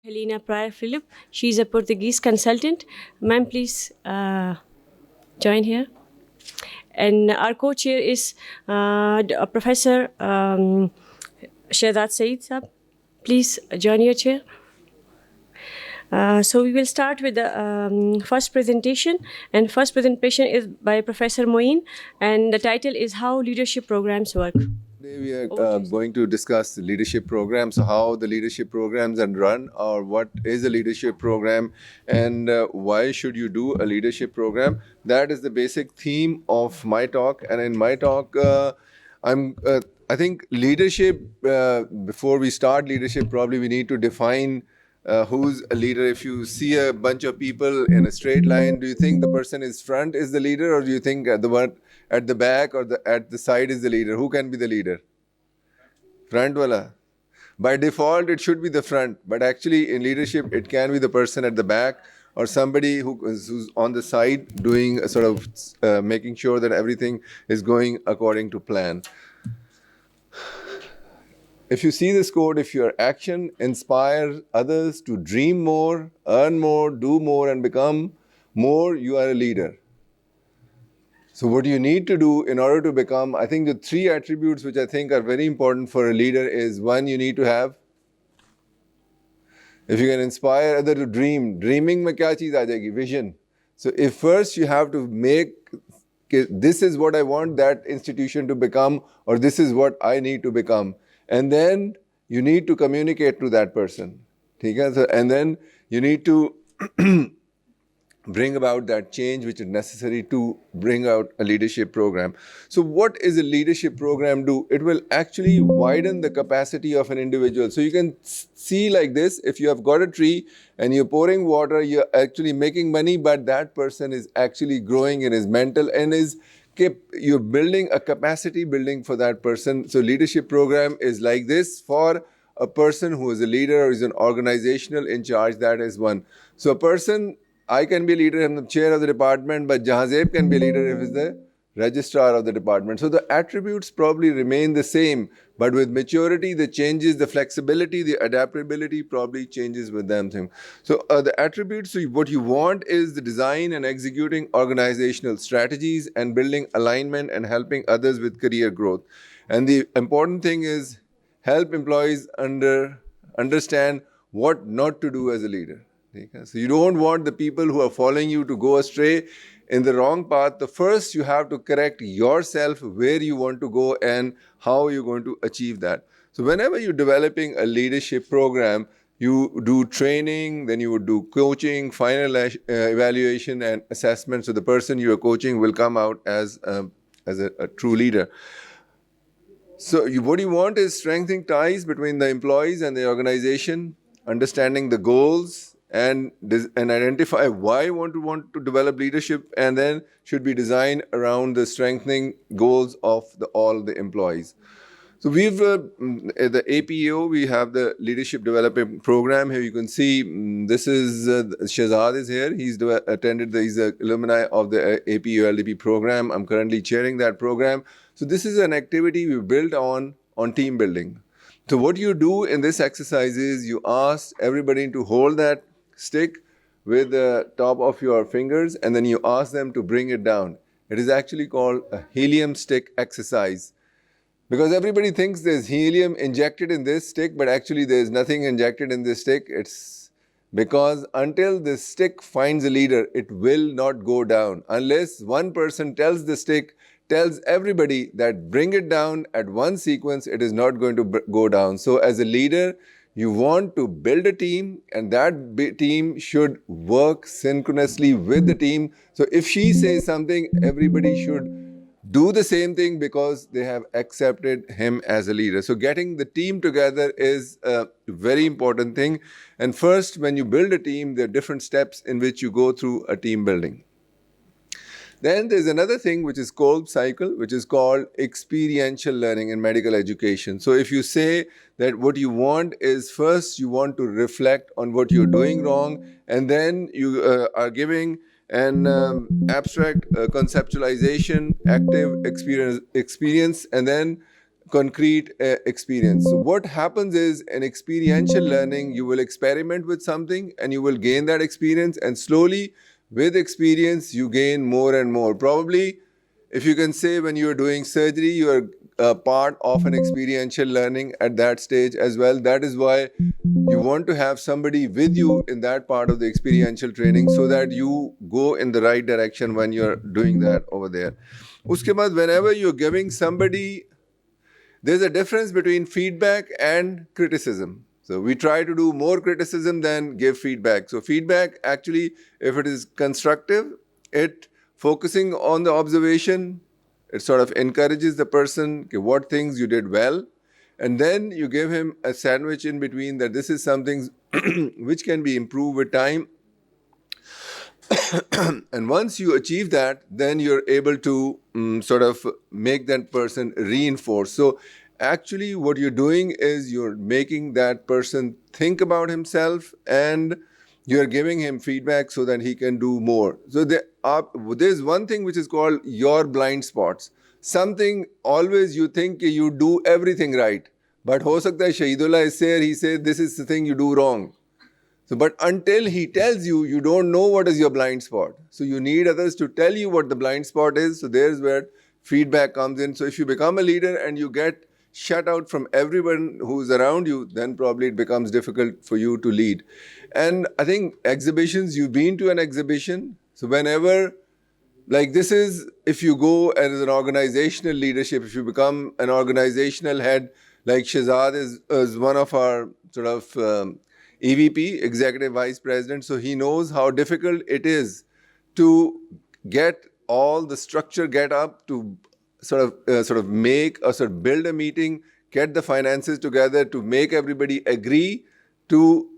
Helena Pryor Philip. She's a Portuguese consultant. Ma'am, please join here. And our co-chair is Professor Shehzad Saeed Saab. Please join your chair. So we will start with the first presentation, and first presentation is by Professor Moeen, and the title is How Leadership Programs Work. Today we are going to discuss the leadership programs, so how the leadership programs are run, or what is a leadership program, and why should you do a leadership program. That is the basic theme of my talk. And in my talk, I think leadership, before we start leadership, probably we need to define who's a leader. If you see a bunch of people in a straight line, do you think the person is front is the leader, or do you think the one at the back or at the side is the leader? Who can be the leader? Front wala. By default, it should be the front, but actually in leadership, it can be the person at the back or somebody who's on the side doing a sort of making sure that everything is going according to plan. If you see this quote, if your action inspires others to dream more, earn more, do more, and become more, you are a leader. So what you need to do in order to become, I think the three attributes which I think are very important for a leader is, one, you need to have, if you can inspire others to dream, dreaming mein kya cheez aa jayegi? Vision. So if first you have to make, this is what I want that institution to become, or this is what I need to become. And then you need to communicate to that person. So, and then you need to bring about that change which is necessary to bring out a leadership program. So what is a leadership program do? It will actually widen the capacity of an individual. So you can see like this, if you have got a tree and you're pouring water, you're actually making money, but that person is actually growing in his mental and you're building a capacity building for that person. So leadership program is like this for a person who is a leader or is an organizational in charge. That is one. So a person, I can be a leader, I'm the chair of the department, but Jahanzeb can be a leader if he's the registrar of the department. So the attributes probably remain the same, but with maturity, the changes, the flexibility, the adaptability probably changes with them. So the attributes, so what you want is the design and executing organizational strategies and building alignment and helping others with career growth. And the important thing is help employees understand what not to do as a leader. So you don't want the people who are following you to go astray in the wrong path. The first you have to correct yourself where you want to go and how you're going to achieve that. So whenever you're developing a leadership program, you do training, then you would do coaching, final evaluation and assessment. So the person you are coaching will come out as a true leader. So what you want is strengthening ties between the employees and the organization, understanding the goals, and identify why you want to develop leadership, and then should be designed around the strengthening goals of all the employees. So we've, at the APO, we have the Leadership Development Program. Here you can see, this is, Shehzad is here. He's an alumni of the APO LDP program. I'm currently chairing that program. So this is an activity we built on team building. So what you do in this exercise is you ask everybody to hold that stick with the top of your fingers, and then you ask them to bring it down. It is actually called a helium stick exercise. Because everybody thinks there's helium injected in this stick, but actually there's nothing injected in this stick. It's because until the stick finds a leader, it will not go down. Unless one person tells the stick, tells everybody that bring it down at one sequence, it is not going to go down. So as a leader, you want to build a team, and that team should work synchronously with the team. So if she says something, everybody should do the same thing because they have accepted him as a leader. So getting the team together is a very important thing. And first, when you build a team, there are different steps in which you go through a team building. Then there's another thing which is called cycle, which is called experiential learning in medical education. So if you say that what you want is first you want to reflect on what you're doing wrong, and then you are giving an abstract conceptualization, active experience, and then concrete experience. So what happens is, in experiential learning, you will experiment with something and you will gain that experience, and slowly with experience you gain more and more. Probably, if you can say, when you're doing surgery, you are part of an experiential learning at that stage as well. That is why you want to have somebody with you in that part of the experiential training, so that you go in the right direction when you're doing that over there. Uske baad, whenever you're giving somebody, there's a difference between feedback and criticism. So we try to do more criticism than give feedback. So feedback, actually, if it is constructive, it focusing on the observation, it sort of encourages the person, okay, what things you did well, and then you give him a sandwich in between, that this is something which can be improved with time. And once you achieve that, then you're able to sort of make that person reinforce. So actually what you're doing is you're making that person think about himself, and you're giving him feedback so that he can do more. So there's one thing which is called your blind spots. Something always you think you do everything right, but ho sakta hai Shahidullah is there, he said this is the thing you do wrong. So, but until he tells you, you don't know what is your blind spot. So you need others to tell you what the blind spot is. So there's where feedback comes in. So if you become a leader and you get shut out from everyone who's around you, then probably it becomes difficult for you to lead. And I think exhibitions, you've been to an exhibition. So whenever, like this is, if you go as an organizational leadership, if you become an organizational head, like Shahzad is one of our sort of EVP, Executive Vice President, so he knows how difficult it is to get all the structure get up, to sort of make or sort of build a meeting, get the finances together, to make everybody agree to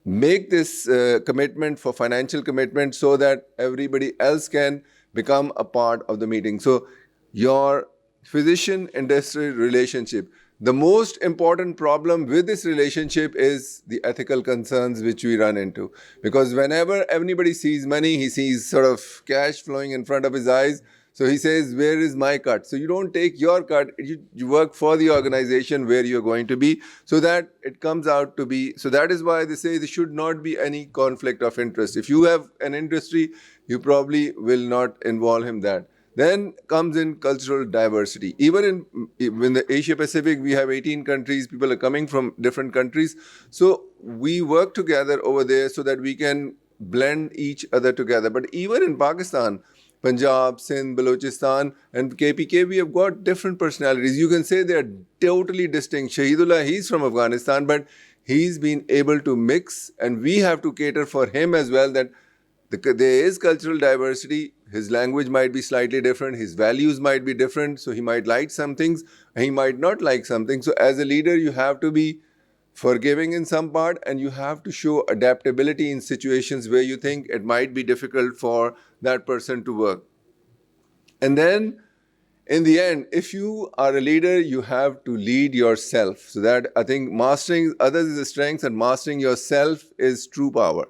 make this commitment for financial commitment, so that everybody else can become a part of the meeting. So your physician-industry relationship, the most important problem with this relationship is the ethical concerns which we run into. Because whenever everybody sees money, he sees sort of cash flowing in front of his eyes. So he says, where is my cut? So you don't take your cut, you work for the organization where you're going to be, so that it comes out to be. So that is why they say there should not be any conflict of interest. If you have an industry, you probably will not involve him that. Then comes in cultural diversity. Even in the Asia Pacific, we have 18 countries. People are coming from different countries. So we work together over there so that we can blend each other together. But even in Pakistan, Punjab, Sindh, Balochistan, and KPK, we have got different personalities. You can say they're totally distinct. Shahidullah, he's from Afghanistan, but he's been able to mix, and we have to cater for him as well, that there is cultural diversity. His language might be slightly different. His values might be different. So he might like some things, and he might not like something. So as a leader, you have to be forgiving in some part, and you have to show adaptability in situations where you think it might be difficult for that person to work. And then in the end, if you are a leader, you have to lead yourself. So that, I think, mastering others is a strength, and mastering yourself is true power.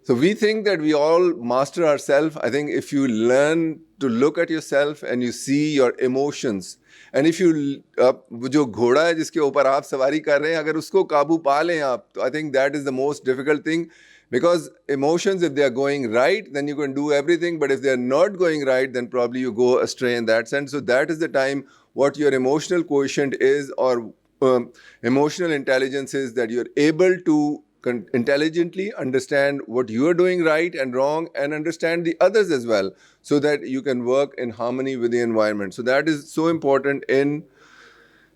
So we think that we all master ourselves. I think if you learn to look at yourself and you see your emotions, and if you जो घोड़ा है जिसके ऊपर आप सवारी कर रहे हैं, अगर उसको काबू पा लें आप, तो I think that is the most difficult thing. Because emotions, if they are going right, then you can do everything. But if they are not going right, then probably you go astray in that sense. So that is the time what your emotional quotient is, or emotional intelligence is, that you're able to intelligently understand what you are doing right and wrong, and understand the others as well, so that you can work in harmony with the environment. So that is so important in.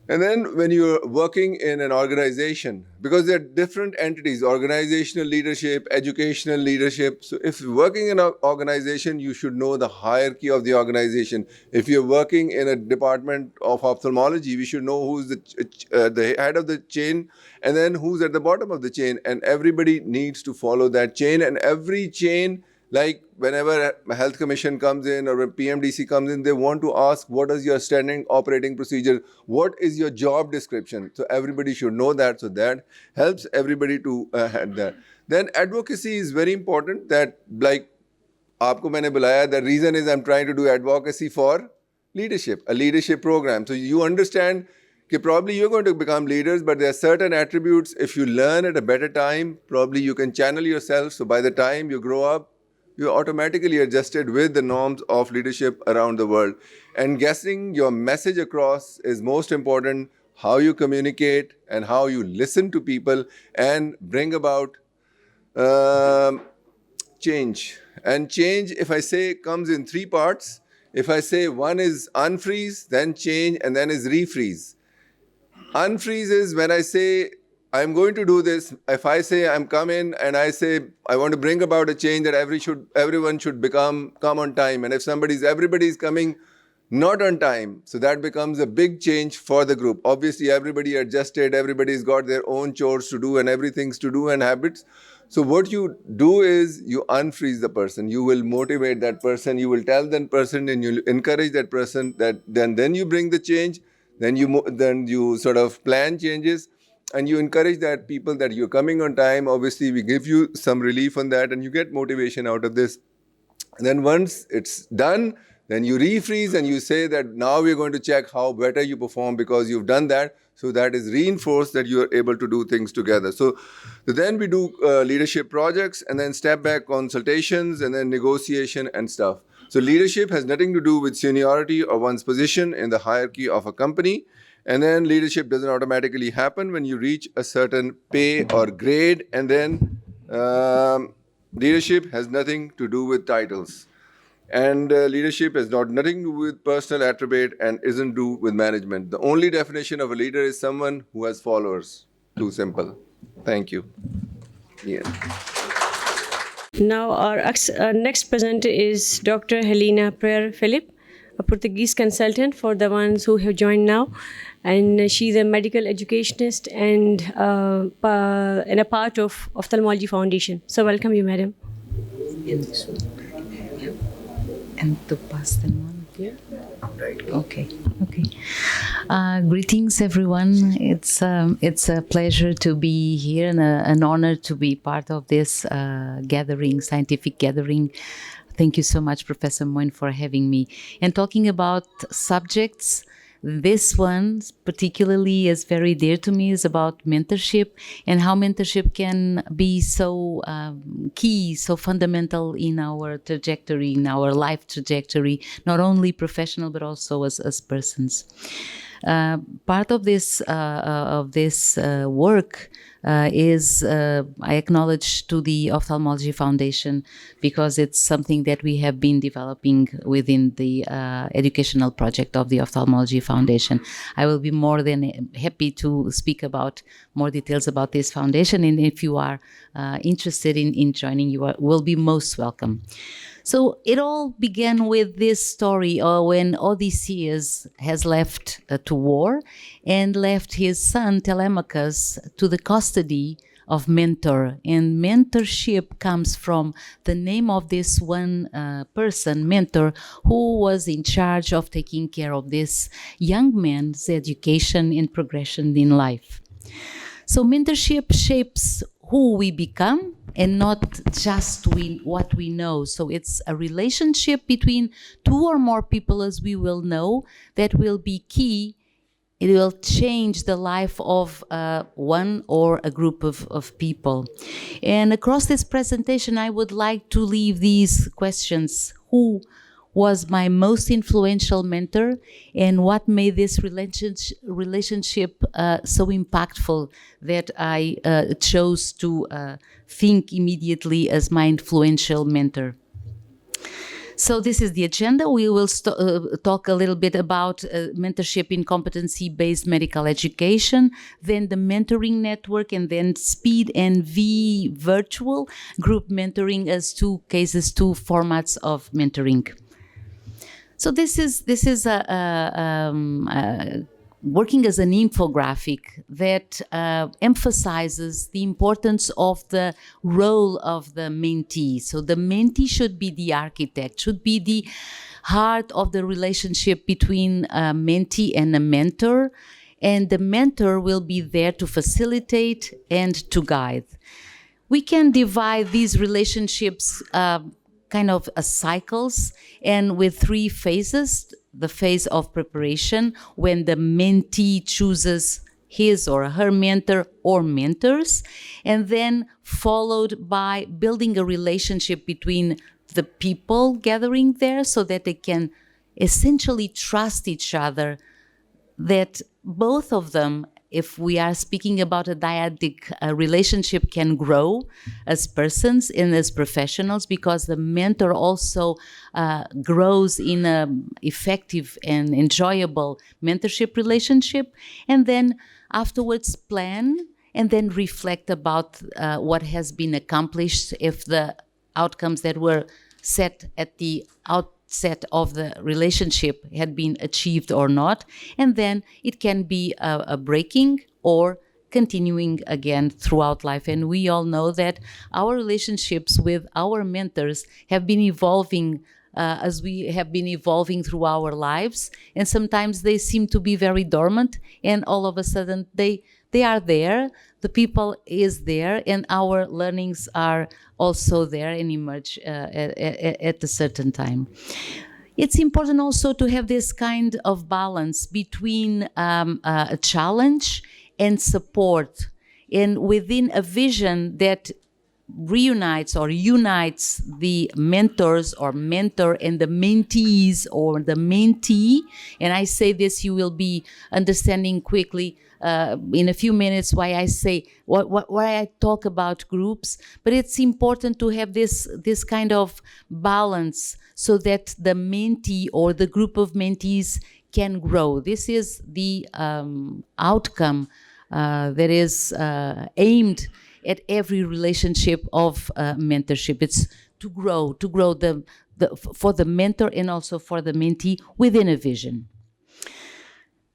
And then when you're working in an organization, because there are different entities, organizational leadership, educational leadership. So if you're working in an organization, you should know the hierarchy of the organization. If you're working in a department of ophthalmology, we should know who's the head of the chain, and then who's at the bottom of the chain. And everybody needs to follow that chain. And every chain, like whenever a health commission comes in or when PMDC comes in, they want to ask, what is your standing operating procedure? What is your job description? So everybody should know that. So that helps everybody to have that. Then advocacy is very important. That, like, aapko maine bulaya, the reason is I'm trying to do advocacy for leadership, a leadership program. So you understand that probably you're going to become leaders, but there are certain attributes, if you learn at a better time, probably you can channel yourself. So by the time you grow up, you're automatically adjusted with the norms of leadership around the world. And getting your message across is most important, how you communicate and how you listen to people and bring about change. And change, if I say, comes in three parts. If I say one is unfreeze, then change, and then is refreeze. Unfreeze is when I say, I'm going to do this. If I say I'm coming and I say I want to bring about a change that everyone should come on time. And if everybody's coming not on time, so that becomes a big change for the group. Obviously, everybody adjusted, everybody's got their own chores to do and everything's to do and habits. So what you do is you unfreeze the person. You will motivate that person. You will tell that person and you encourage that person that then you bring the change. Then you sort of plan changes and you encourage that people that you're coming on time. Obviously, we give you some relief on that and you get motivation out of this. And then once it's done, then you refreeze and you say that now we're going to check how better you perform because you've done that. So that is reinforced that you are able to do things together. So then we do leadership projects and then step back consultations and then negotiation and stuff. So leadership has nothing to do with seniority or one's position in the hierarchy of a company. And then leadership doesn't automatically happen when you reach a certain pay or grade. And then leadership has nothing to do with titles. And leadership has nothing to do with personal attribute and isn't do with management. The only definition of a leader is someone who has followers. Too simple. Thank you. Yeah. Now our next presenter is Dr. Helena Pereira Philip, a Portuguese consultant for the ones who have joined now. And she's a medical educationist and a part of Ophthalmology Foundation. So welcome you, madam. And to pass them on here? Right. Okay. Greetings, everyone. It's a pleasure to be here and an honor to be part of this scientific gathering. Thank you so much, Professor Moin, for having me. And talking about subjects, this one particularly is very dear to me, is about mentorship and how mentorship can be so key, so fundamental in our trajectory, in our life trajectory, not only professional but also as persons. Part of this work is I acknowledge to the Ophthalmology Foundation because it's something that we have been developing within the educational project of the Ophthalmology Foundation. I will be more than happy to speak about more details about this foundation, and if you are interested in joining, you will be most welcome. So it all began with this story when Odysseus has left to war and left his son Telemachus to the custody of Mentor. And mentorship comes from the name of this one person, Mentor, who was in charge of taking care of this young man's education and progression in life. So mentorship shapes who we become and not just what we know. So it's a relationship between two or more people, as we will know, that will be key. It will change the life of one or a group of people. And across this presentation, I would like to leave these questions. Who was my most influential mentor, and what made this relationship so impactful that I chose to think immediately as my influential mentor? So this is the agenda. We will talk a little bit about mentorship in competency-based medical education, then the mentoring network, and then SPEED and virtual group mentoring as two formats of mentoring. So this is working as an infographic that emphasizes the importance of the role of the mentee. So the mentee should be the architect, should be the heart of the relationship between a mentee and a mentor, and the mentor will be there to facilitate and to guide. We can divide these relationships kind of as cycles and with three phases. the phase of preparation when the mentee chooses his or her mentor or mentors, and then followed by building a relationship between the people gathering there so that they can essentially trust each other, that both of them, if we are speaking about a dyadic relationship, can grow as persons and as professionals, because the mentor also grows in an effective and enjoyable mentorship relationship, and then afterwards plan and then reflect about what has been accomplished, if the outcomes that were set at the outset of the relationship had been achieved or not, and then it can be a breaking or continuing again throughout life. And we all know that our relationships with our mentors have been evolving as we have been evolving through our lives, and sometimes they seem to be very dormant, and all of a sudden they are there, the people is there, and our learnings are also there and emerge at a certain time. It's important also to have this kind of balance between a challenge and support, and within a vision that reunites or unites the mentors or mentor and the mentees or the mentee. And I say this, you will be understanding quickly in a few minutes why I say why I talk about groups. But it's important to have this kind of balance so that the mentee or the group of mentees can grow. This is the outcome that is aimed at every relationship of mentorship. It's to grow for the mentor and also for the mentee within a vision.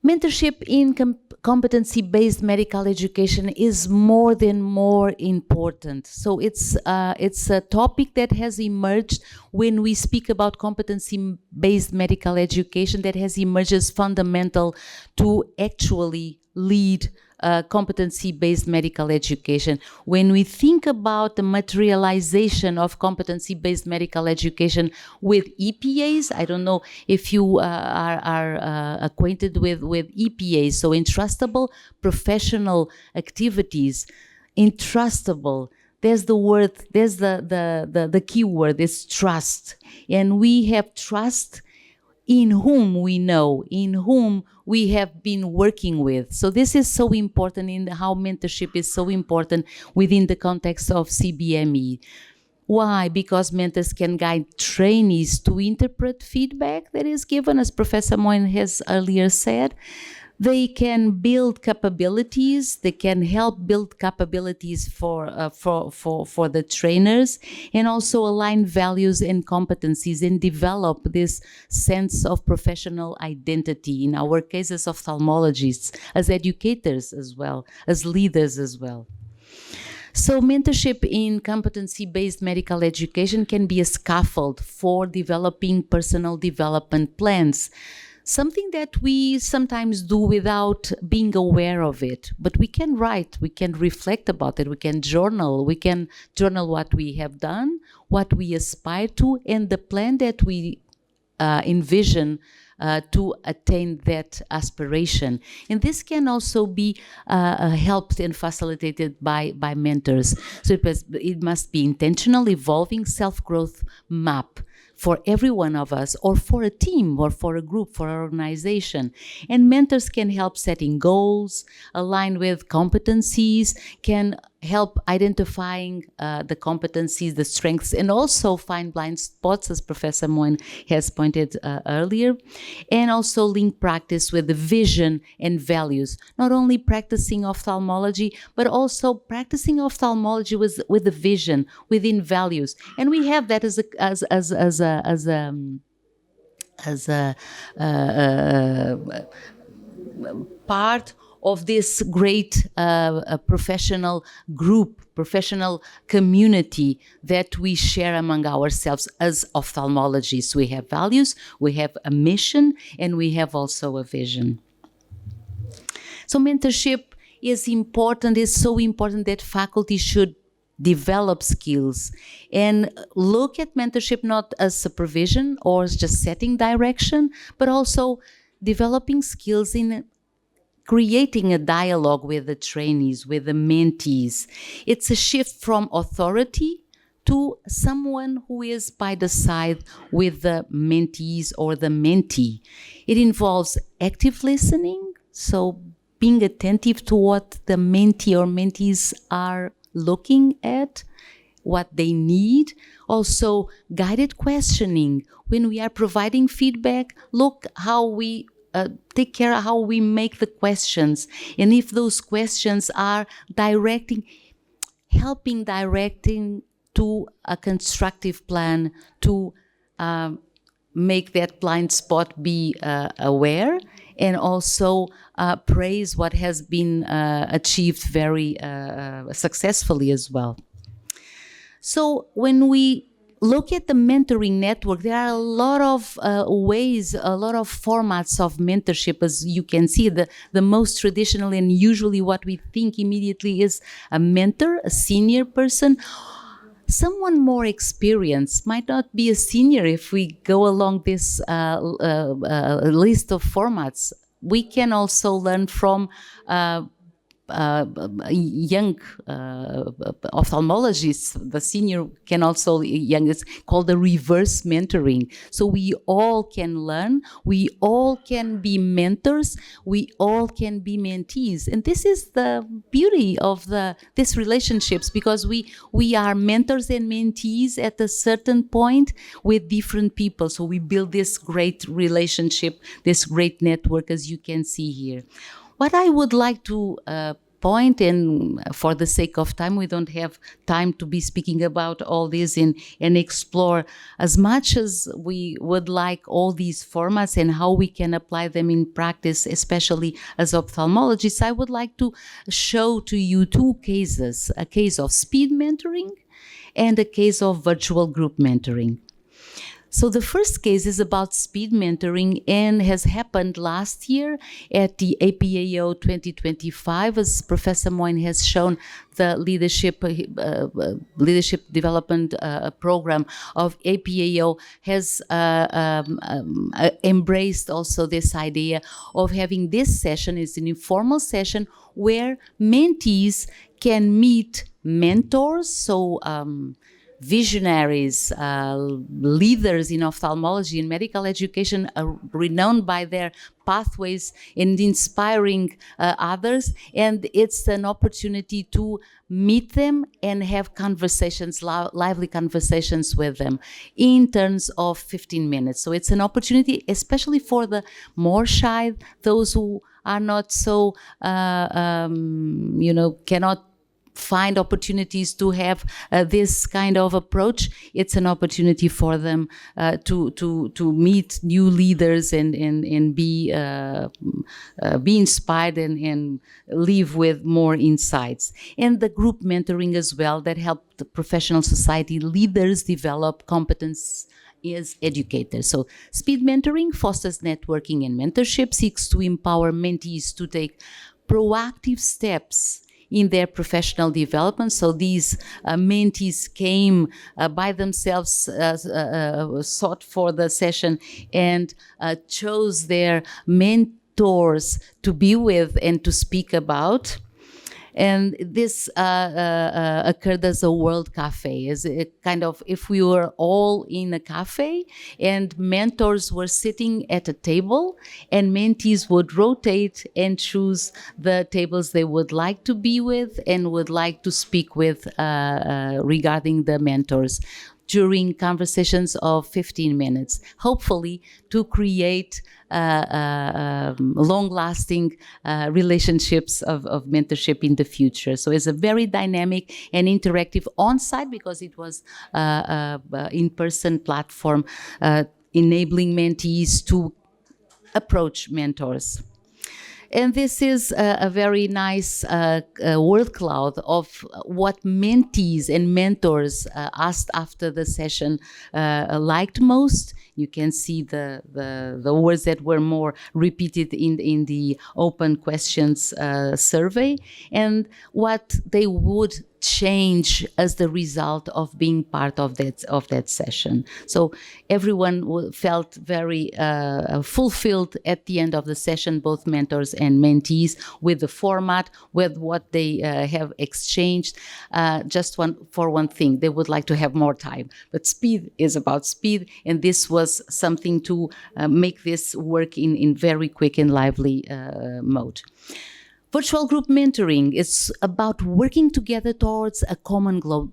Mentorship in competency-based medical education is more important. So it's a topic that has emerged when we speak about competency-based medical education, that has emerged as fundamental to actually lead competency-based medical education. When we think about the materialization of competency-based medical education with EPAs, I don't know if you are acquainted with EPAs, so entrustable professional activities. Entrustable, there's the word, there's the key word is trust. And we have trust in whom we know, in whom we have been working with. So this is so important in how mentorship is so important within the context of CBME. Why? Because mentors can guide trainees to interpret feedback that is given, as Professor Moin has earlier said. They can build capabilities. They can help build capabilities for the trainers, and also align values and competencies and develop this sense of professional identity. In our case, as ophthalmologists, as educators as well, as leaders as well. So mentorship in competency-based medical education can be a scaffold for developing personal development plans. Something that we sometimes do without being aware of it, but we can write, we can reflect about it, we can journal what we have done, what we aspire to, and the plan that we envision to attain that aspiration. And this can also be helped and facilitated by mentors. So it must be intentional, evolving self-growth map for every one of us, or for a team, or for a group, for an organization. And mentors can help setting goals, align with competencies, can help identifying the competencies, the strengths, and also find blind spots, as Professor Moin has pointed earlier, and also link practice with the vision and values. Not only practicing ophthalmology, but also practicing ophthalmology with the vision, within values. And we have that as a part of this great professional group, professional community that we share among ourselves as ophthalmologists. We have values, we have a mission, and we have also a vision. So mentorship is important, is so important that faculty should develop skills, and look at mentorship not as supervision or as just setting direction, but also developing skills in creating a dialogue with the trainees, with the mentees. It's a shift from authority to someone who is by the side with the mentees or the mentee. It involves active listening, so being attentive to what the mentee or mentees are looking at, what they need. Also, guided questioning. When we are providing feedback, look how we take care of how we make the questions. And if those questions are helping directing to a constructive plan to make that blind spot be aware, and also praise what has been achieved very successfully as well. So when we look at the mentoring network, there are a lot of ways, a lot of formats of mentorship. As you can see, the most traditional and usually what we think immediately is a mentor, a senior person. Someone more experienced might not be a senior. If we go along this list of formats, we can also learn from young ophthalmologists. The senior can also young. It's called the reverse mentoring. So we all can learn. We all can be mentors. We all can be mentees. And this is the beauty of these relationships, because we are mentors and mentees at a certain point with different people. So we build this great relationship, this great network, as you can see here. What I would like to point, and for the sake of time, we don't have time to be speaking about all this and explore as much as we would like all these formats and how we can apply them in practice, especially as ophthalmologists. I would like to show to you two cases, a case of speed mentoring and a case of virtual group mentoring. So the first case is about speed mentoring and has happened last year at the APAO 2025. As Professor Moine has shown, the leadership development program of APAO has embraced also this idea of having this session. It's an informal session where mentees can meet mentors, so visionaries, leaders in ophthalmology and medical education, are renowned by their pathways and inspiring others. And it's an opportunity to meet them and have conversations, lively conversations with them in terms of 15 minutes. So it's an opportunity, especially for the more shy, those who are not so, cannot find opportunities to have this kind of approach. It's an opportunity for them to meet new leaders and be inspired and live with more insights. And the group mentoring as well, that help the professional society leaders develop competence as educators. So speed mentoring fosters networking and mentorship, seeks to empower mentees to take proactive steps in their professional development. So these mentees came by themselves, sought for the session, and chose their mentors to be with and to speak about. And this occurred as a world cafe, as a kind of, if we were all in a cafe and mentors were sitting at a table, and mentees would rotate and choose the tables they would like to be with and would like to speak with regarding the mentors during conversations of 15 minutes, hopefully to create long-lasting relationships of mentorship in the future. So it's a very dynamic and interactive on-site, because it was in-person platform enabling mentees to approach mentors. And this is a very nice word cloud of what mentees and mentors asked after the session liked most. You can see the words that were more repeated in the open questions survey, and what they would change as the result of being part of that session. So everyone felt very fulfilled at the end of the session, both mentors and mentees, with the format, with what they have exchanged. Just one thing, they would like to have more time, but speed is about speed, and this was something to make this work in very quick and lively mode. Virtual group mentoring is about working together towards a common goal.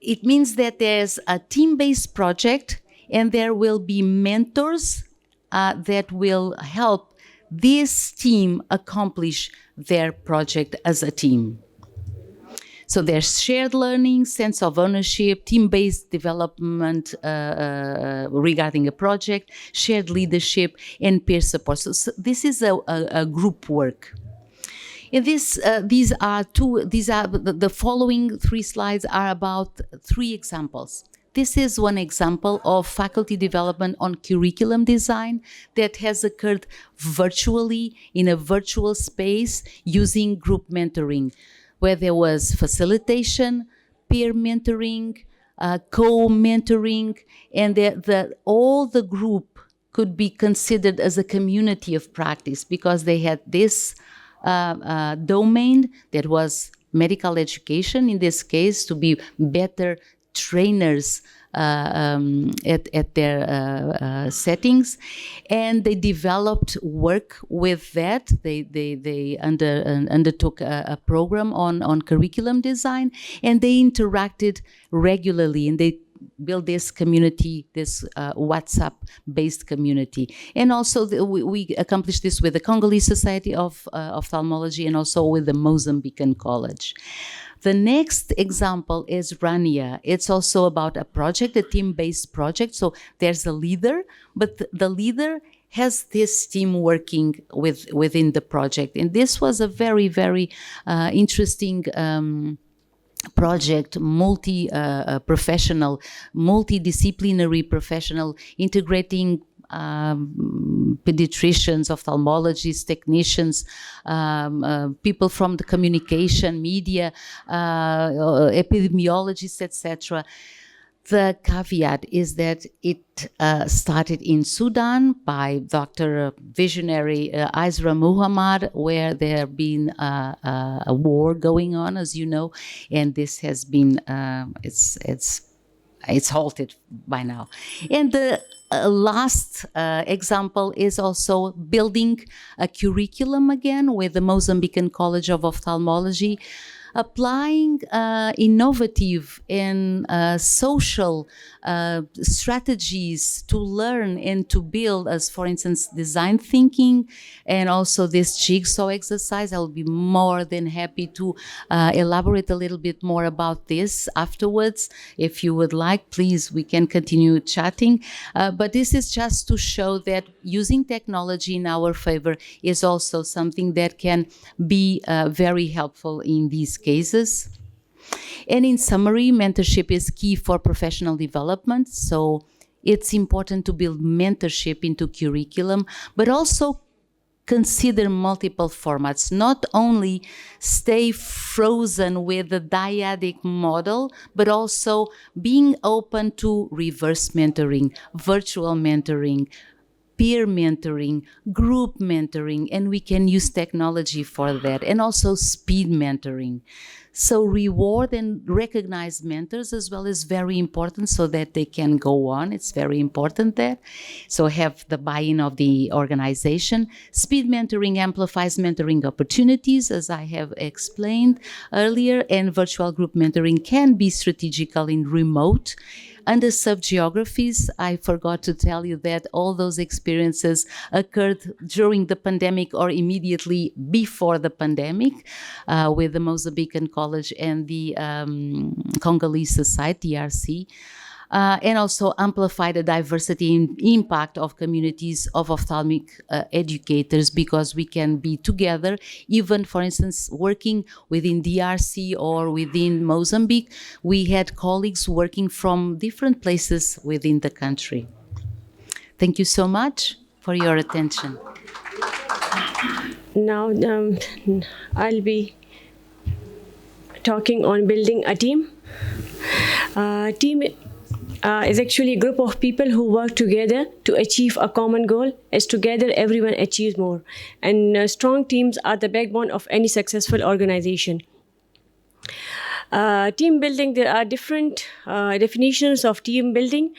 It means that there's a team-based project and there will be mentors that will help this team accomplish their project as a team. So there's shared learning, sense of ownership, team-based development regarding a project, shared leadership, and peer support. So this is a group work. And the following 3 slides are about 3 examples. This is one example of faculty development on curriculum design that has occurred virtually in a virtual space using group mentoring, where there was facilitation, peer mentoring, co-mentoring, and all the group could be considered as a community of practice because they had this domain that was medical education, in this case, to be better trainers at their settings, and they developed work with that. They undertook a program on curriculum design, and they interacted regularly, and they build this community, this WhatsApp-based community. And also we accomplished this with the Congolese Society of Ophthalmology and also with the Mozambican College. The next example is Rania. It's also about a project, a team-based project. So there's a leader, but the leader has this team working within the project. And this was a very, very interesting project, multi-professional, multidisciplinary professional, integrating pediatricians, ophthalmologists, technicians, people from the communication, media, epidemiologists, etc. The caveat is that it started in Sudan by Dr. Visionary Isra Muhammad, where there been a war going on, as you know, and this has been it's halted by now. And the last example is also building a curriculum again with the Mozambican College of Ophthalmology, applying innovative and social strategies to learn and to build, as for instance, design thinking, and also this jigsaw exercise. I'll be more than happy to elaborate a little bit more about this afterwards. If you would like, please, we can continue chatting. But this is just to show that using technology in our favor is also something that can be very helpful in these cases. And in summary, mentorship is key for professional development. So it's important to build mentorship into curriculum, but also consider multiple formats, not only stay frozen with the dyadic model, but also being open to reverse mentoring, virtual mentoring, peer mentoring, group mentoring, and we can use technology for that, and also speed mentoring. So reward and recognize mentors as well is very important so that they can go on. It's very important there. So have the buy-in of the organization. Speed mentoring amplifies mentoring opportunities, as I have explained earlier, and virtual group mentoring can be strategical in remote underserved geographies. I forgot to tell you that all those experiences occurred during the pandemic or immediately before the pandemic with the Mozambican College and the Congolese Society, DRC. And also amplify the diversity and impact of communities of ophthalmic educators, because we can be together, even, for instance, working within DRC or within Mozambique. We had colleagues working from different places within the country. Thank you so much for your attention. Now I'll be talking on building a team. Team is actually a group of people who work together to achieve a common goal, as together everyone achieves more. And strong teams are the backbone of any successful organization. Team building, there are different definitions of team building.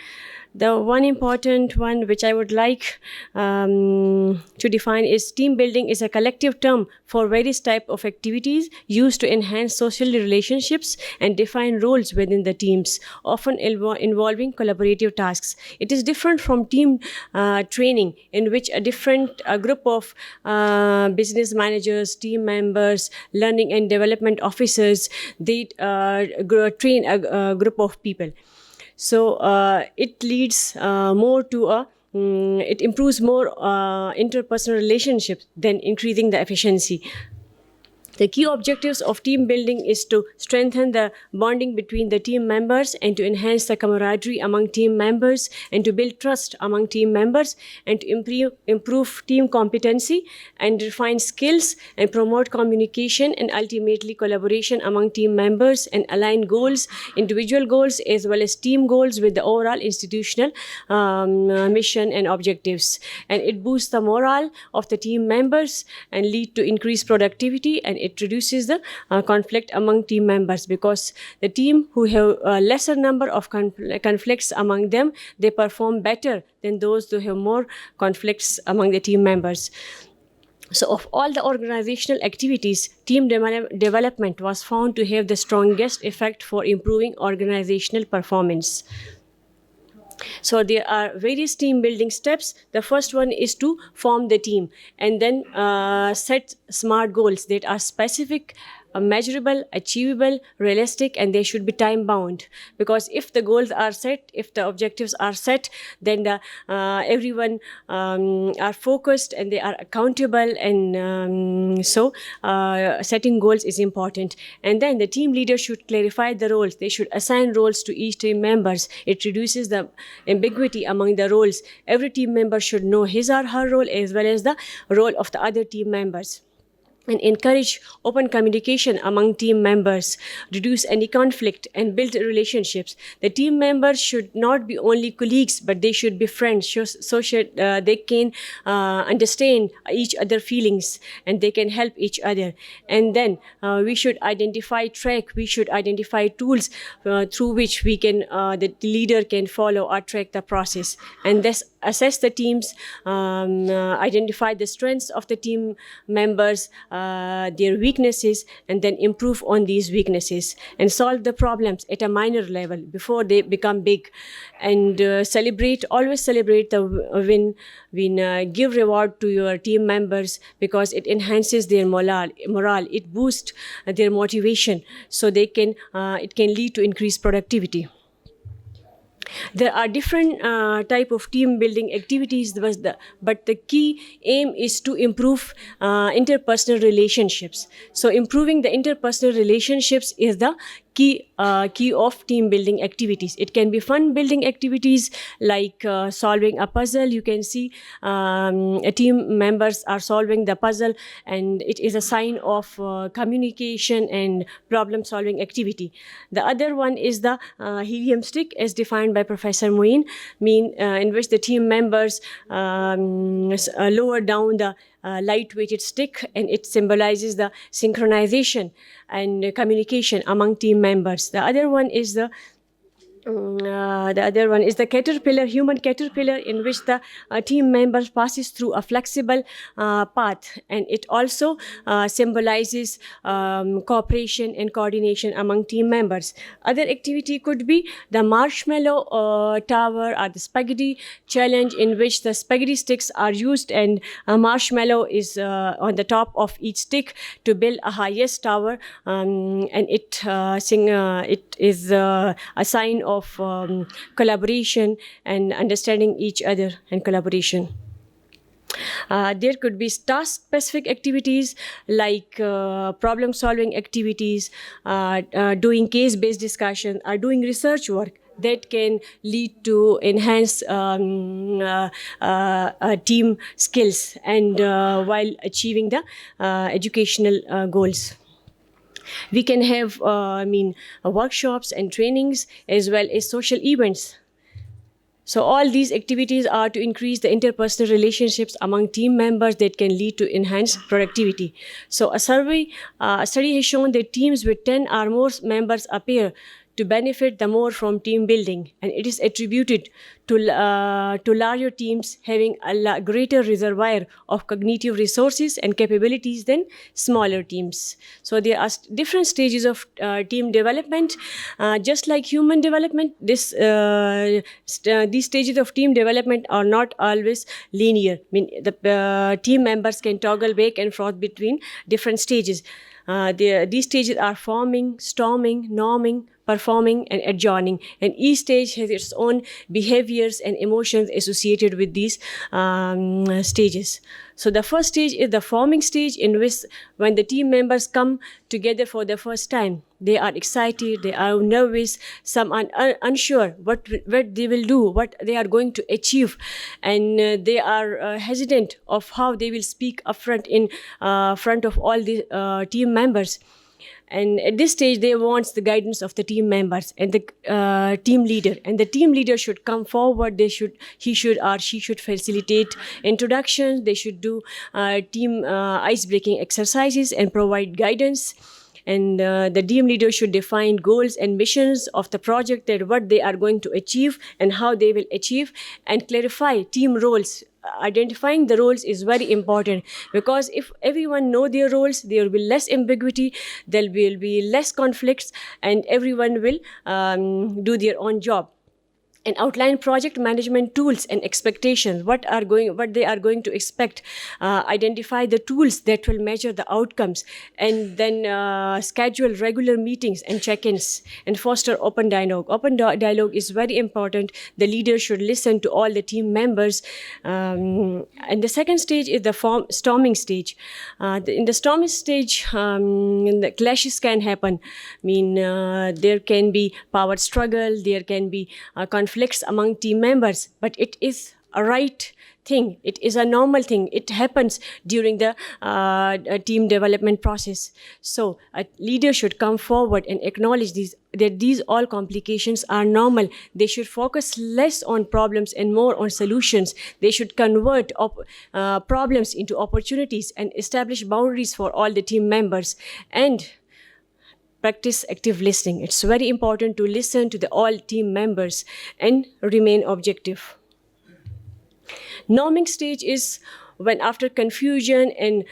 The one important one which I would like to define is team building is a collective term for various types of activities used to enhance social relationships and define roles within the teams, often involving collaborative tasks. It is different from team training, in which a group of business managers, team members, learning and development officers, they train a group of people. So it leads more to it improves more interpersonal relationships than increasing the efficiency. The key objectives of team building is to strengthen the bonding between the team members and to enhance the camaraderie among team members and to build trust among team members and to improve team competency and refine skills and promote communication and ultimately collaboration among team members and align goals, individual goals as well as team goals with the overall institutional mission and objectives. And it boosts the morale of the team members and lead to increased productivity, and it reduces the conflict among team members, because the team who have a lesser number of conflicts among them, they perform better than those who have more conflicts among the team members. So of all the organizational activities, team development was found to have the strongest effect for improving organizational performance. So there are various team building steps. The first one is to form the team and then set SMART goals that are specific, measurable, achievable, realistic, and they should be time bound. Because if the goals are set, if the objectives are set, then everyone are focused and they are accountable, and so setting goals is important. And then the team leader should clarify the roles. They should assign roles to each team members. It reduces the ambiguity among the roles. Every team member should know his or her role as well as the role of the other team members. And encourage open communication among team members, reduce any conflict, and build relationships. The team members should not be only colleagues, but they should be friends, so they can understand each other's feelings and they can help each other. And then we should identify tools through which we can, the leader can follow or track the process. And thus assess the teams, identify the strengths of the team members, their weaknesses, and then improve on these weaknesses and solve the problems at a minor level before they become big. And always celebrate the win, give reward to your team members, because it enhances their morale, it boosts their motivation, so it can lead to increased productivity. There are different type of team building activities, but the key aim is to improve interpersonal relationships. So improving the interpersonal relationships is the key of team building activities. It can be fun building activities like solving a puzzle. You can see team members are solving the puzzle, and it is a sign of communication and problem solving activity. The other one is the helium stick, as defined by Professor Moeen, in which the team members lower down the light-weighted stick, and it symbolizes the synchronization and communication among team members. The other one is the caterpillar, human caterpillar, in which the team member passes through a flexible path, and it also symbolizes cooperation and coordination among team members. Other activity could be the marshmallow tower or the spaghetti challenge, in which the spaghetti sticks are used and a marshmallow is on the top of each stick to build a highest tower, and it is a sign of collaboration and understanding each other and collaboration. There could be task-specific activities like problem-solving activities, doing case-based discussion, or doing research work that can lead to enhance team skills and while achieving the educational goals. We can have, workshops and trainings as well as social events. So all these activities are to increase the interpersonal relationships among team members that can lead to enhanced productivity. So a study has shown that teams with 10 or more members appear to benefit the more from team building, and it is attributed to larger teams having a greater reservoir of cognitive resources and capabilities than smaller teams. So there are different stages of team development. Just like human development, these stages of team development are not always linear. The team members can toggle back and forth between different stages. These stages are forming, storming, norming, performing, and adjourning. And each stage has its own behaviors and emotions associated with these stages. So the first stage is the forming stage, in which when the team members come together for the first time, they are excited, they are nervous, some are unsure what they will do, what they are going to achieve, and they are hesitant of how they will speak upfront in front of all the team members. And at this stage, they want the guidance of the team members and the team leader. And the team leader should come forward. He should or she should facilitate introductions. They should do team ice-breaking exercises and provide guidance. And the team leader should define goals and missions of the project, that what they are going to achieve and how they will achieve, and clarify team roles. Identifying the roles is very important, because if everyone know their roles, there will be less ambiguity, there will be less conflicts, and everyone will do their own job. And outline project management tools and expectations, what they are going to expect. Identify the tools that will measure the outcomes, and then schedule regular meetings and check-ins, and foster open dialogue. Open dialogue is very important. The leader should listen to all the team members. And the second stage is the storming stage. In the storming stage, the clashes can happen. There can be power struggle, there can be conflicts among team members, but it is a right thing. It is a normal thing. It happens during the team development process. So a leader should come forward and acknowledge that these all complications are normal. They should focus less on problems and more on solutions. They should convert problems into opportunities and establish boundaries for all the team members. And practice active listening. It's very important to listen to all team members and remain objective. Norming stage is when, after confusion and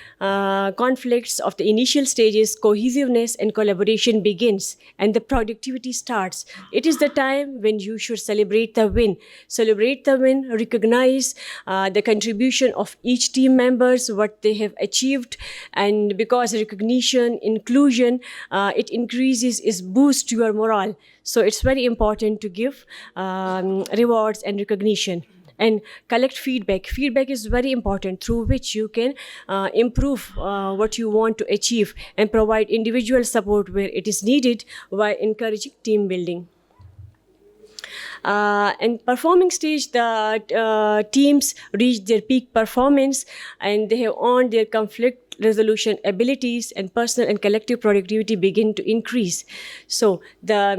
conflicts of the initial stages, cohesiveness and collaboration begins and the productivity starts. It is the time when you should celebrate the win. Celebrate the win, recognize the contribution of each team members, what they have achieved, and because recognition, inclusion, it increases, it boosts your morale. So it's very important to give rewards and recognition. And collect feedback. Feedback is very important, through which you can improve what you want to achieve and provide individual support where it is needed, while encouraging team building. And performing stage, the teams reach their peak performance and they have earned their conflict resolution abilities, and personal and collective productivity begin to increase. So the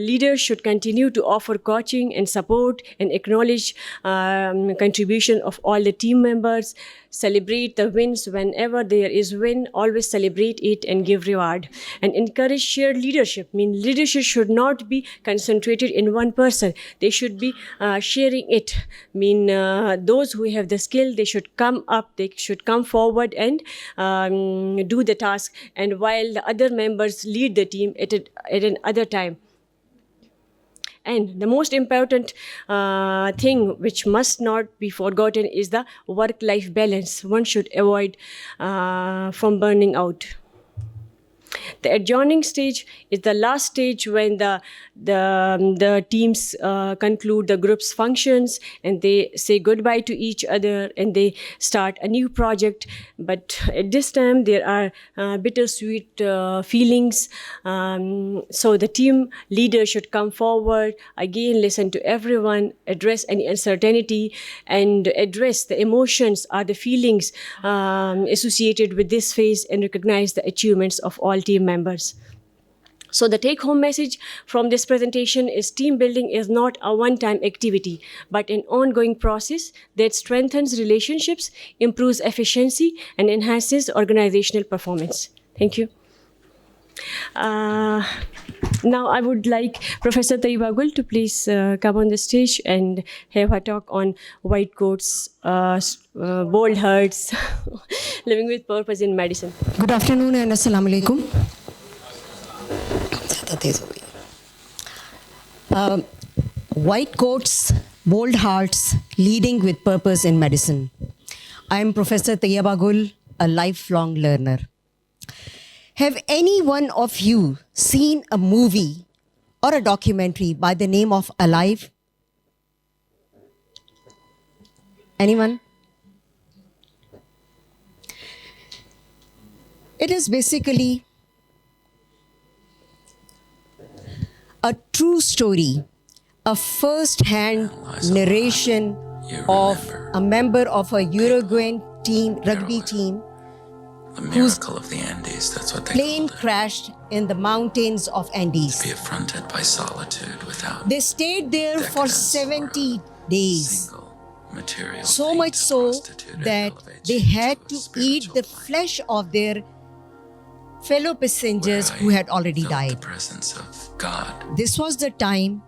leader should continue to offer coaching and support and acknowledge contribution of all the team members. Celebrate the wins whenever there is win. Always celebrate it and give reward. And encourage shared leadership. Leadership should not be concentrated in one person. They should be sharing it. Those who have the skill, they should come up. They should come forward and do the task. And while the other members lead the team at another time. And the most important thing which must not be forgotten is the work-life balance. One should avoid from burning out. The adjourning stage is the last stage when the teams conclude the group's functions and they say goodbye to each other and they start a new project. But at this time, there are bittersweet feelings. So the team leader should come forward, again listen to everyone, address any uncertainty, and address the emotions or the feelings associated with this phase, and recognize the achievements of all all team members. So the take-home message from this presentation is team building is not a one-time activity, but an ongoing process that strengthens relationships, improves efficiency, and enhances organizational performance. Thank you. Now I would like Professor Tayyiba Gul to please come on the stage and have a talk on white coats, bold hearts, living with purpose in medicine. Good afternoon and assalamu alaikum. White coats, bold hearts, leading with purpose in medicine. I am Professor Tayyiba Gul, a lifelong learner. Have any one of you seen a movie or a documentary by the name of Alive? Anyone? It is basically a true story, a first-hand narration of a member of a Uruguayan team, rugby team, the miracle of the Andes, that's what they plane called it. crashed in the mountains of Andes. Be affronted by solitude without They stayed there for decadence 70 or a days. single material So thing much to so prostitute and that elevate they you had to to a eat spiritual the plane, flesh of their fellow passengers where who I had already felt died. the presence of God. This was the time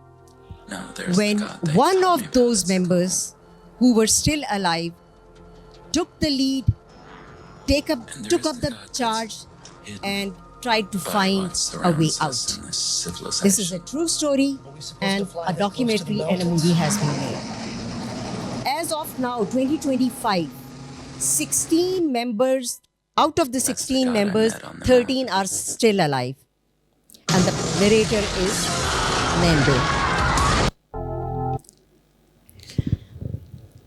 No, there's when the God they one taught me of about. those It's the members who were still alive took the lead, took up And there the is the God that's charge, hidden and tried to by find what a way surrounds out. us in this civilization. This is a true story, and a documentary and a movie has been made. As of now, 2025, 16 members, out of the That's the 16 God I members, met on the 13 mountain. are still alive. And the narrator is Nando.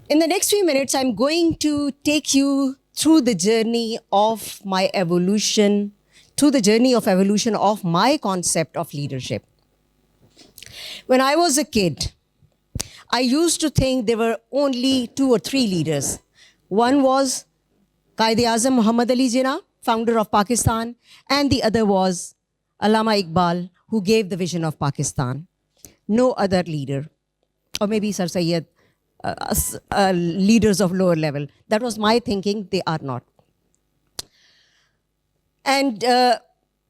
In the next few minutes, I'm going to take you through the journey of my evolution, through the journey of evolution of my concept of leadership. When I was a kid, I used to think there were only 2 or 3 leaders. One was Qaid-e-Azam Muhammad Ali Jinnah, founder of Pakistan, and the other was Allama Iqbal, who gave the vision of Pakistan. No other leader. Or maybe Sir Sayyid, leaders of lower level. That was my thinking. They are not. And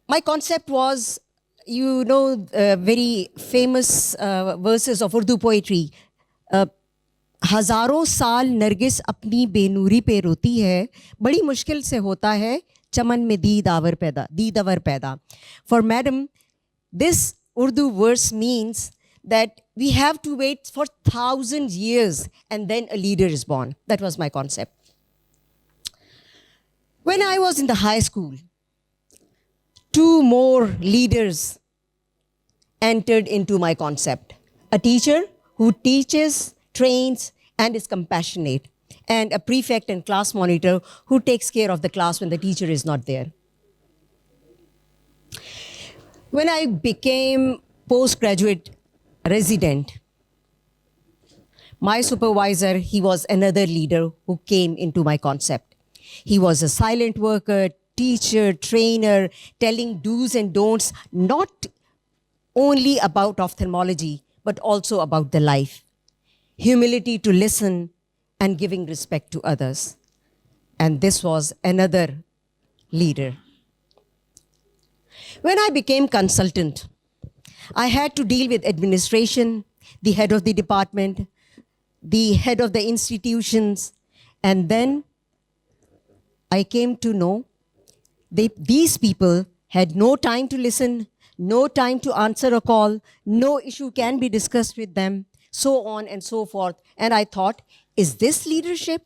my concept was, you know, very famous verses of Urdu poetry. हजारों साल नरगिस अपनी बेनूरी पे रोती है, बड़ी मुश्किल से होता है चमन में दीदावर पैदा. For madam, this Urdu verse means that we have to wait for 1,000 years and then a leader is born. That was my concept. When I was in the high school, 2 more leaders entered into my concept. A teacher who teaches, trains, and is compassionate, and a prefect and class monitor who takes care of the class when the teacher is not there. When I became postgraduate resident, my supervisor, he was another leader who came into my concept. He was a silent worker, teacher, trainer, telling do's and don'ts, not only about ophthalmology, but also about the life. Humility to listen and giving respect to others. And this was another leader. When I became consultant, I had to deal with administration, the head of the department, the head of the institutions, and then I came to know these people had no time to listen, no time to answer a call, no issue can be discussed with them, so on and so forth. And I thought, is this leadership?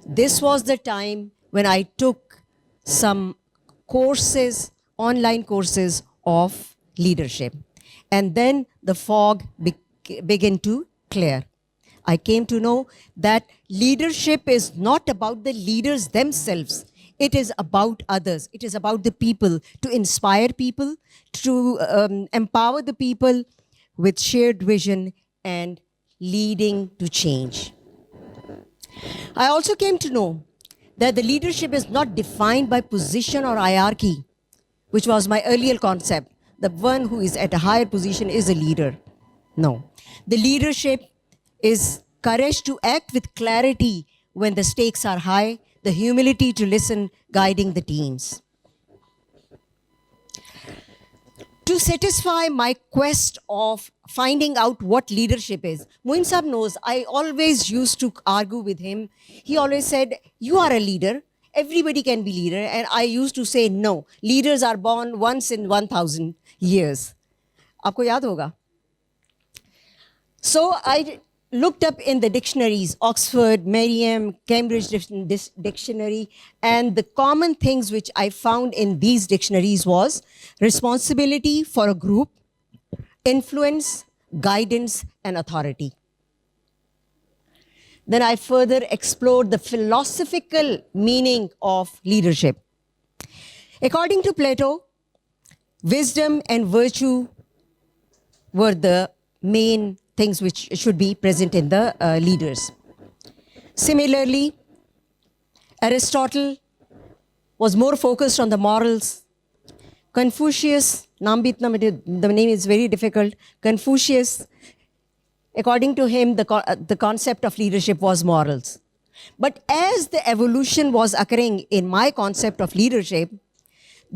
This was the time when I took some courses, online courses of leadership. And then the fog began to clear. I came to know that leadership is not about the leaders themselves. It is about others. It is about the people, to inspire people, to empower the people with shared vision and leading to change. I also came to know that the leadership is not defined by position or hierarchy, which was my earlier concept. The one who is at a higher position is a leader. No. The leadership is courage to act with clarity when the stakes are high, the humility to listen, guiding the teams. To satisfy my quest of finding out what leadership is, Moin Saab knows I always used to argue with him. He always said, you are a leader. Everybody can be leader. And I used to say, no, leaders are born once in 1,000 years. Aapko yaad hoga? So I looked up in the dictionaries, Oxford, Merriam, Cambridge Dictionary, and the common things which I found in these dictionaries was responsibility for a group, influence, guidance, and authority. Then I further explored the philosophical meaning of leadership. According to Plato, wisdom and virtue were the main things which should be present in the leaders. Similarly, Aristotle was more focused on the morals. Confucius, the name is very difficult. Confucius, according to him, the concept of leadership was morals. But as the evolution was occurring in my concept of leadership,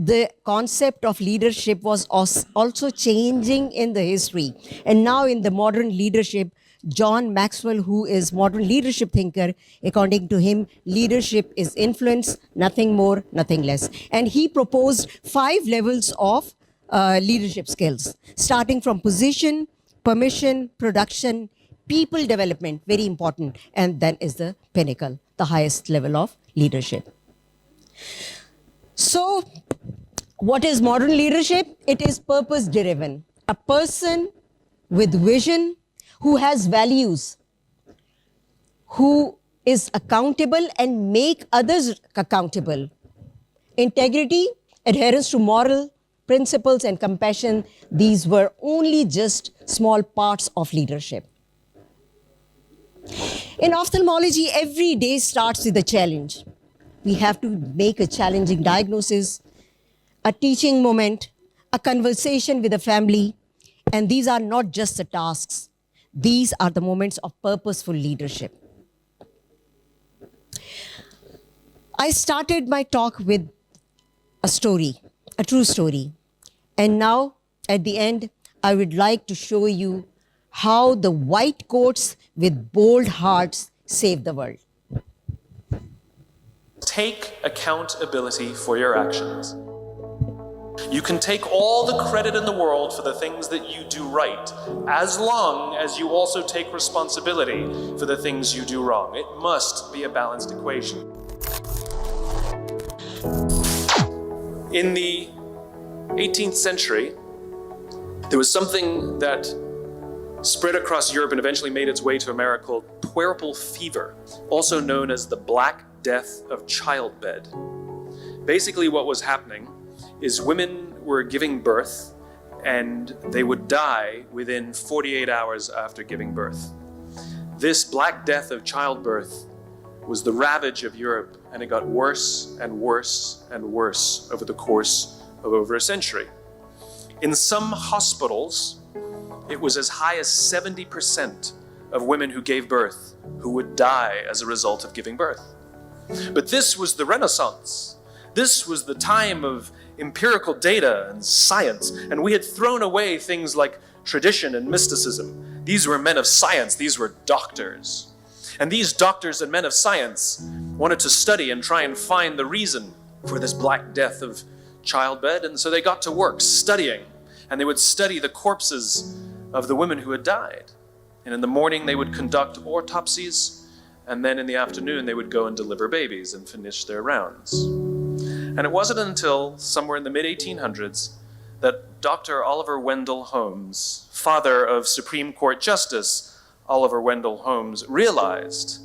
the concept of leadership was also changing in the history. And now in the modern leadership, John Maxwell, who is modern leadership thinker, according to him, leadership is influence, nothing more, nothing less. And he proposed 5 levels of leadership skills, starting from position, permission, production, people development, very important, and then is the pinnacle, the highest level of leadership. So, what is modern leadership? It is purpose-driven. A person with vision, who has values, who is accountable and make others accountable. Integrity, adherence to moral principles, and compassion, these were only just small parts of leadership. In ophthalmology, every day starts with a challenge. We have to make a challenging diagnosis, a teaching moment, a conversation with a family, and these are not just the tasks. These are the moments of purposeful leadership. I started my talk with a story, a true story. And now, at the end, I would like to show you how the white coats with bold hearts save the world. Take accountability for your actions. You can take all the credit in the world for the things that you do right, as long as you also take responsibility for the things you do wrong. It must be a balanced equation. In the 18th century, there was something that spread across Europe and eventually made its way to America called puerperal fever, also known as the Black Death of childbed. Basically what was happening is women were giving birth and they would die within 48 hours after giving birth. This Black Death of childbirth was the ravage of Europe, and it got worse and worse and worse over the course of over a century. In some hospitals, it was as high as 70% of women who gave birth who would die as a result of giving birth. But this was the Renaissance. This was the time of empirical data and science, and we had thrown away things like tradition and mysticism. These were men of science, these were doctors. And these doctors and men of science wanted to study and try and find the reason for this Black Death of childbed, and so they got to work studying, and they would study the corpses of the women who had died. And in the morning they would conduct autopsies, and then in the afternoon they would go and deliver babies and finish their rounds. And it wasn't until somewhere in the mid-1800s that Dr. Oliver Wendell Holmes, father of Supreme Court Justice Oliver Wendell Holmes, realized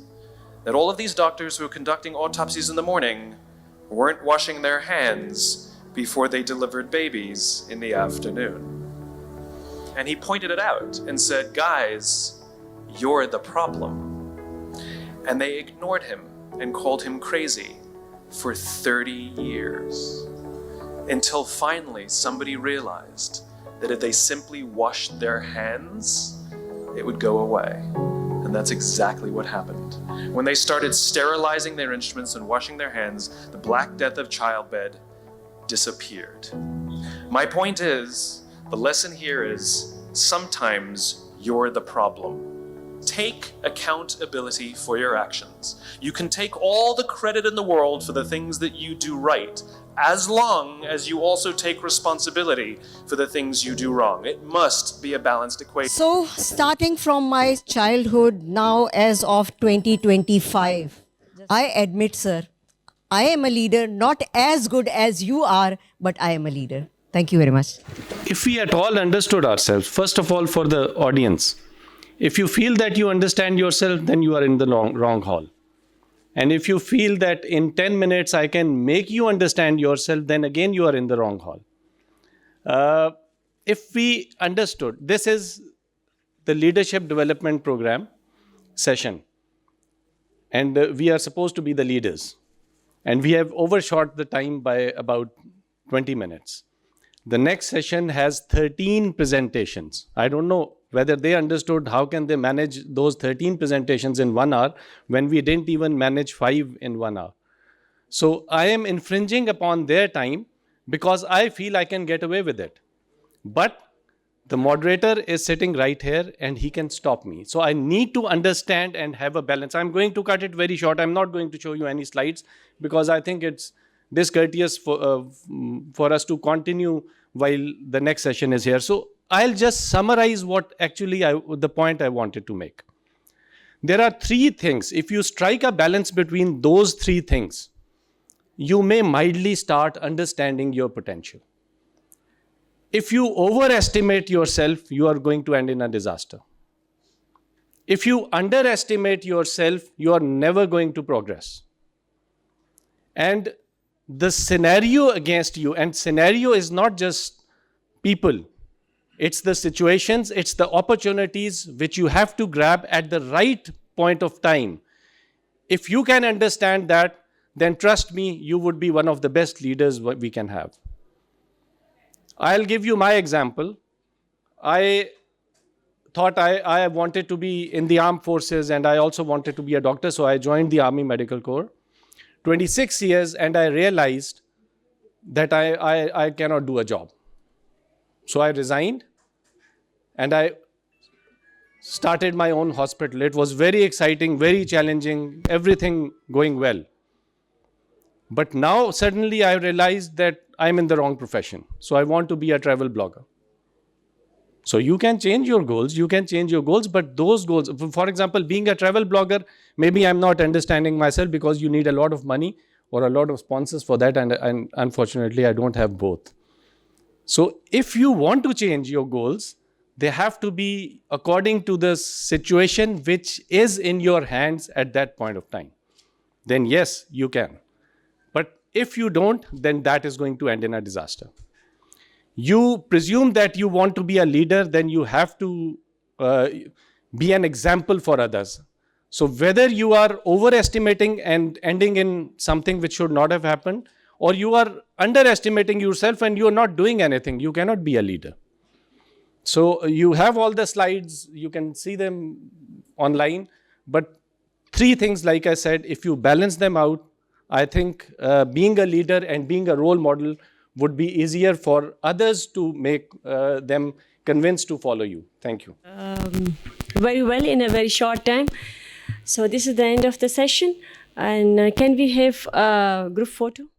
that all of these doctors who were conducting autopsies in the morning weren't washing their hands before they delivered babies in the afternoon. And he pointed it out and said, guys, you're the problem. And they ignored him and called him crazy for 30 years. until finally somebody realized that if they simply washed their hands, it would go away. And that's exactly what happened. When they started sterilizing their instruments and washing their hands, the Black Death of childbed disappeared. My point is, the lesson here is, sometimes you're the problem. Take accountability for your actions. You can take all the credit in the world for the things that you do right, as long as you also take responsibility for the things you do wrong. It must be a balanced equation. So, starting from my childhood now as of 2025, I admit, sir, I am a leader, not as good as you are, but I am a leader. Thank you very much. If we at all understood ourselves, first of all, for the audience, if you feel that you understand yourself, then you are in the wrong hall. And if you feel that in 10 minutes I can make you understand yourself, then again you are in the wrong hall. If we understood, this is the leadership development program session. And we are supposed to be the leaders. And we have overshot the time by about 20 minutes. The next session has 13 presentations. I don't know whether they understood how can they manage those 13 presentations in 1 hour when we didn't even manage 5 in 1 hour. So I am infringing upon their time because I feel I can get away with it. But the moderator is sitting right here and he can stop me. So I need to understand and have a balance. I'm going to cut it very short. I'm not going to show you any slides because I think it's discourteous for us to continue while the next session is here. So I'll just summarize what actually the point I wanted to make. There are 3 things. If you strike a balance between those 3 things, you may mildly start understanding your potential. If you overestimate yourself, you are going to end in a disaster. If you underestimate yourself, you are never going to progress. And the scenario against you, and scenario is not just people, it's the situations, it's the opportunities which you have to grab at the right point of time. If you can understand that, then trust me, you would be one of the best leaders we can have. I'll give you my example. I thought I wanted to be in the armed forces and I also wanted to be a doctor, so I joined the Army Medical Corps. 26 years and I realized that I cannot do a job. So I resigned and I started my own hospital. It was very exciting, very challenging, everything going well. But now suddenly I realized that I'm in the wrong profession. So I want to be a travel blogger. So you can change your goals, but those goals, for example, being a travel blogger, maybe I'm not understanding myself because you need a lot of money or a lot of sponsors for that, and unfortunately I don't have both. So if you want to change your goals, they have to be according to the situation which is in your hands at that point of time. Then yes, you can. But if you don't, then that is going to end in a disaster. You presume that you want to be a leader, then you have to be an example for others. So whether you are overestimating and ending in something which should not have happened, or you are underestimating yourself and you are not doing anything, you cannot be a leader. So you have all the slides, you can see them online, but 3 things, like I said, if you balance them out, I think being a leader and being a role model would be easier for others to make them convinced to follow you. Thank you. Very well in a very short time. So this is the end of the session. And can we have a group photo?